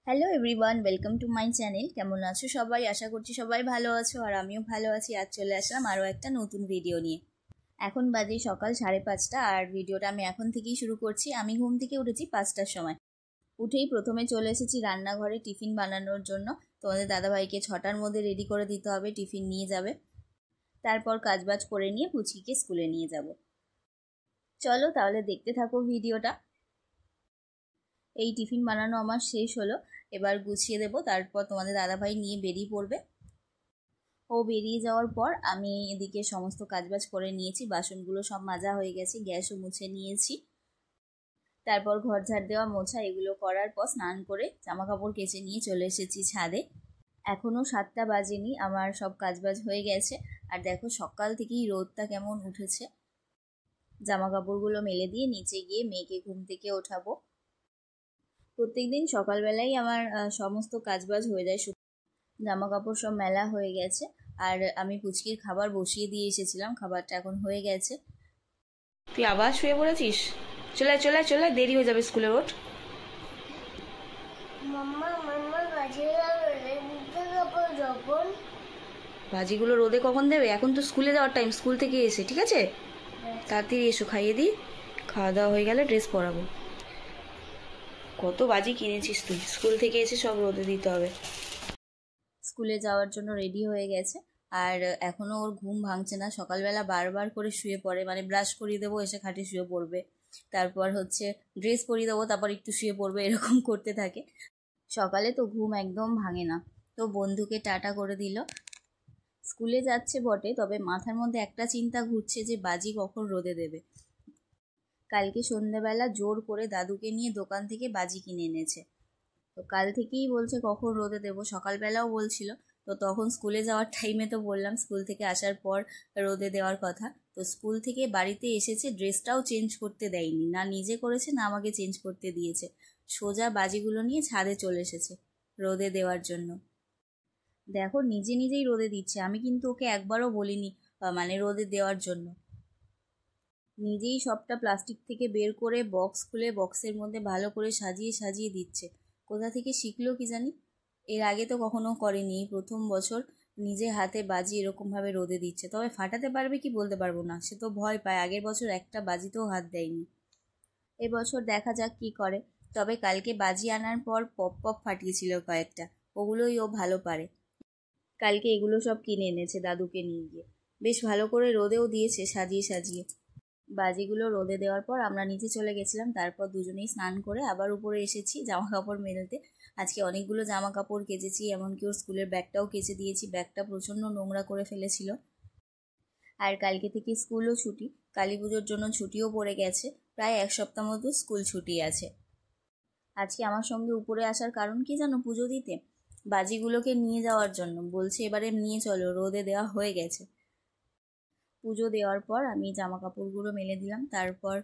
Hello everyone, welcome to my channel. কেমন আছো সবাই? আশা করছি সবাই ভালো আছো, আর আমিও ভালো আছি। আজ চলে আসলাম আরও একটা নতুন ভিডিও নিয়ে। এখন বাজে সকাল 5:30, আর ভিডিওটা আমি এখন থেকেই শুরু করছি। আমি ঘুম থেকে উঠেছি 5টার সময়। উঠেই প্রথমে চলে এসেছি রান্নাঘরে টিফিন বানানোর জন্য। তোমাদের দাদাভাইকে 6টার মধ্যে রেডি করে দিতে হবে, টিফিন নিয়ে যাবে। তারপর কাজবাজ করে নিয়ে পুচিকে স্কুলে নিয়ে যাব। চলো তাহলে দেখতে থাকো ভিডিওটা। এই টিফিন বানানো আমার শেষ হলো, এবার গুছিয়ে দেবো, তারপর তোমাদের দাদাভাই নিয়ে বেরিয়ে পড়বে। ও বেরিয়ে যাওয়ার পর আমি এদিকে সমস্ত কাজবাজ করে নিয়েছি, বাসনগুলো সব মাজা হয়ে গেছে, গ্যাসও মুছে নিয়েছি। তারপর ঘর ঝাড় দেওয়া মোছা এগুলো করার পর স্নান করে জামা কাপড় কেচে নিয়ে চলে এসেছি ছাদে। এখনও 7টা বাজেনি, আমার সব কাজবাজ হয়ে গেছে। আর দেখো সকাল থেকেই রোদটা কেমন উঠেছে। জামা কাপড়গুলো মেলে দিয়ে নিচে গিয়ে মেয়েকে ঘুম থেকে ওঠাবো। প্রত্যেকদিন সকালবেলাই আমার সমস্ত কাজবাজ হয়ে যায়। জামা কাপড় সব মেলা হয়ে গেছে, আর আমি পুচকির খাবার বসিয়ে দিয়ে এসেছিলাম, খাবারটা এখন হয়ে গেছে। তুই আবার শুয়ে পড়েছিস? চলে চলে চলে, দেরি হয়ে যাবে স্কুলে। ওঠ। ভাজিগুলো রোদে কখন দেবে? এখন তো স্কুলে যাওয়ার টাইম, স্কুল থেকে এসে। ঠিক আছে, তাড়াতাড়ি এসো, খাইয়ে দিই। খাওয়া দাওয়া হয়ে গেলে ড্রেস পরাবো। কত বাজি কিনেছিস তুই? স্কুল থেকে এসে সব রোদে দিতে হবে। স্কুলে যাওয়ার জন্য রেডি হয়ে গেছে, আর এখনো ওর ঘুম ভাঙছে না। সকালবেলা বারবার করে শুয়ে পড়ে, মানে ব্রাশ করিয়ে দেবো, এসে খাটে শুয়ে পড়বে। তারপর ড্রেস পরিয়ে দেবো, তারপর একটু শুয়ে পড়বে, এরকম করতে থাকে। সকালে তো ঘুম একদম ভাঙে না। তো বন্ধুকে টাটা করে দিল। স্কুলে যাচ্ছে বটে, তবে মাথার মধ্যে একটা চিন্তা ঘুরছে যে বাজি কখন রোদে দেবে। কালকে সন্ধ্যেবেলা জোর করে দাদুকে নিয়ে দোকান থেকে বাজি কিনে এনেছে। তো কাল থেকেই বলছে কখন রোদে দেবো, সকালবেলাও বলছিল। তো তখন স্কুলে যাওয়ার টাইমে তো বললাম স্কুল থেকে আসার পর রোদে দেওয়ার কথা। তো স্কুল থেকে বাড়িতে এসেছে, ড্রেসটাও চেঞ্জ করতে দেয়নি, না নিজে করেছে না আমাকে চেঞ্জ করতে দিয়েছে। সোজা বাজিগুলো নিয়ে ছাদে চলে এসেছে রোদে দেওয়ার জন্য। দেখো নিজে নিজেই রোদে দিচ্ছে, আমি কিন্তু ওকে একবারও বলিনি মানে রোদে দেওয়ার জন্য। নিজেই সবটা প্লাস্টিক থেকে বের করে বক্স খুলে বক্সের মধ্যে ভালো করে সাজিয়ে সাজিয়ে দিচ্ছে। কোথা থেকে শিখলো কি জানি, এর আগে তো কখনো করেনি, প্রথম বছর নিজে হাতে বাজি এরকমভাবে রোদে দিচ্ছে। তবে ফাটাতে পারবে কি বলতে পারবো না, সে তো ভয় পায়, আগের বছর একটা বাজিতেও হাত দেয়নি। এবছর দেখা যাক কি করে। তবে কালকে বাজি আনার পর পপ পপ ফাটিয়েছিল কয়েকটা, ওগুলোই ও ভালো পারে। কালকে এগুলো সব কিনে এনেছে দাদুকে নিয়ে গিয়ে, বেশ ভালো করে রোদেও দিয়েছে সাজিয়ে সাজিয়ে। বাজিগুলো রোদে দেওয়ার পর আমরা নিচে চলে গেছিলাম, তারপর দুজনেই স্নান করে আবার উপরে এসেছি জামা কাপড় মেলতে। আজকে অনেকগুলো জামা কাপড় কেচেছি, এমনকি ওর স্কুলের ব্যাগটাও কেচে দিয়েছি, ব্যাগটা প্রচণ্ড নোংরা করে ফেলেছিল। আর কালকে থেকে স্কুলও ছুটি, কালী পুজোর জন্য ছুটিও পড়ে গেছে, প্রায় 1 সপ্তাহ মতো স্কুল ছুটি আছে। আজকে আমার সঙ্গে উপরে আসার কারণ কি জানো? পুজো দিতে বাজিগুলোকে নিয়ে যাওয়ার জন্য বলছে, এবারে নিয়ে চলো, রোদে দেওয়া হয়ে গেছে। পুজো দেওয়ার পর আমি জামা কাপড়গুলো মেলে দিলাম, তারপর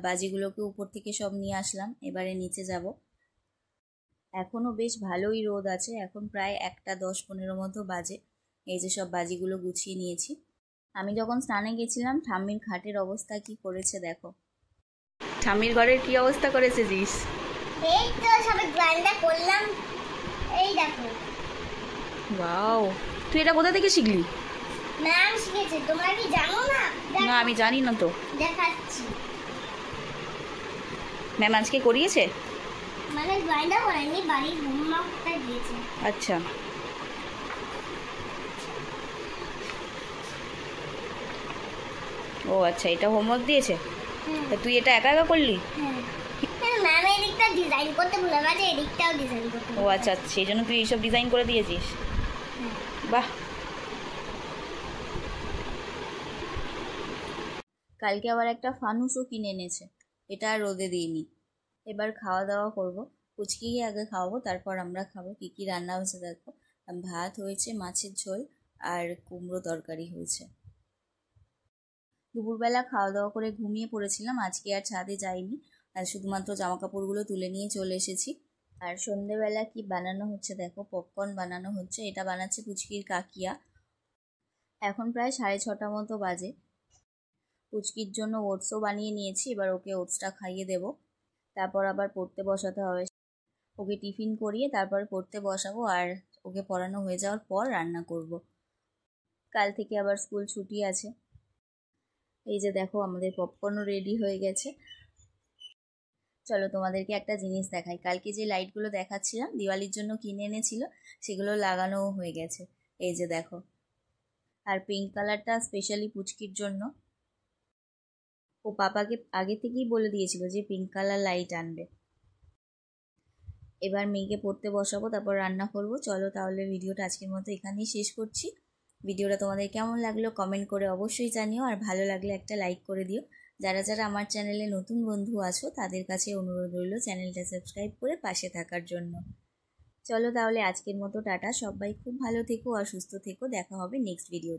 বাজিগুলোকে উপর থেকে সব নিয়ে আসলাম। এবারে নিচে যাব। এখনও বেশ ভালোই রোদ আছে, এখন প্রায় 1:10-15 মতো বাজে। এই যে সব বাজিগুলো গুছিয়ে নিয়েছি। আমি যখন স্নানে গেছিলাম ঠাম্মির খাটের অবস্থা কি করেছে দেখো। ঠাম্মির ঘরের কি অবস্থা করেছে জিস? এই তো সবে গ্রাইন্ডার করলাম, এই দেখো। ওয়াও, তুই এটা কোথা থেকে শিখলি? ম্যাম শিখেছে, তোমরা কি জানো না? না, আমি জানি না তো। দেখাচ্ছি। ম্যাম আজকে করিয়েছে? মানে গ্রাইন্ডার করেনি, বাড়ির হোমওয়ার্কটা দিয়েছে। আচ্ছা, ও আচ্ছা, এটা হোমওয়ার্ক দিয়েছে। তা তুই এটা একা একা করলি? হ্যাঁ, ম্যাম এদিকটা ডিজাইন করতে ভুলে গেছে, এদিকটাও ডিজাইন করতে। ও আচ্ছা, সেই জন্য তুই এইসব ডিজাইন করে দিয়েছিস। বাহ। কালকে আবার একটা ফানুসও কিনে এনেছে, এটা আর রোদে দিইনি। এবার খাওয়া দাওয়া করবো, পুচকিকে আগে খাওয়াবো, তারপর আমরা খাবো। কী কী রান্না হয়েছে দেখো। ভাত হয়েছে, মাছের ঝোল আর কুমড়ো তরকারি হয়েছে। দুপুরবেলা খাওয়া দাওয়া করে ঘুমিয়ে পড়েছিলাম, আজকে আর ছাদে যাইনি, আর শুধুমাত্র জামা কাপড়গুলো তুলে নিয়ে চলে এসেছি। আর সন্ধেবেলা কি বানানো হচ্ছে দেখো, পপকর্ন বানানো হচ্ছে, এটা বানাচ্ছে পুচকির কাকিয়া। এখন প্রায় 6:30 মতো বাজে। পুচকির জন্য ওটসও বানিয়ে নিয়েছি, এবার ওকে ওটসটা খাইয়ে দেব, তারপর আবার পড়তে বসাতে হবে। ওকে টিফিন করিয়ে তারপর পড়তে বসাবো, আর ওকে পড়ানো হয়ে যাওয়ার পর রান্না করব। কাল থেকে আবার স্কুল ছুটি আছে। এই যে দেখো আমাদের পপকর্নও রেডি হয়ে গেছে। চলো তোমাদেরকে একটা জিনিস দেখাই। কালকে যে লাইটগুলো দেখাচ্ছিলাম দিওয়ালির জন্য কিনে এনেছিল, সেগুলো লাগানোও হয়ে গেছে। এই যে দেখো। আর পিঙ্ক কালারটা স্পেশালি পুচকির জন্য। ও পাপাকে আগে থেকেই বলে দিয়েছিল যে পিঙ্ক কালার লাইট আনবে। এবার মেয়েকে পড়তে বসাবো, তারপর রান্না করব। চলো তাহলে ভিডিওটা আজকের মতো এখানেই শেষ করছি। ভিডিওটা তোমাদের কেমন লাগলো কমেন্ট করে অবশ্যই জানিও, আর ভালো লাগলে একটা লাইক করে দিও। যারা যারা আমার চ্যানেলে নতুন বন্ধু আছো তাদের কাছে অনুরোধ রইল চ্যানেলটা সাবস্ক্রাইব করে পাশে থাকার জন্য। চলো তাহলে আজকের মতো টাটা। সবাই খুব ভালো থেকো আর সুস্থ থেকো। দেখা হবে নেক্সট ভিডিওতে।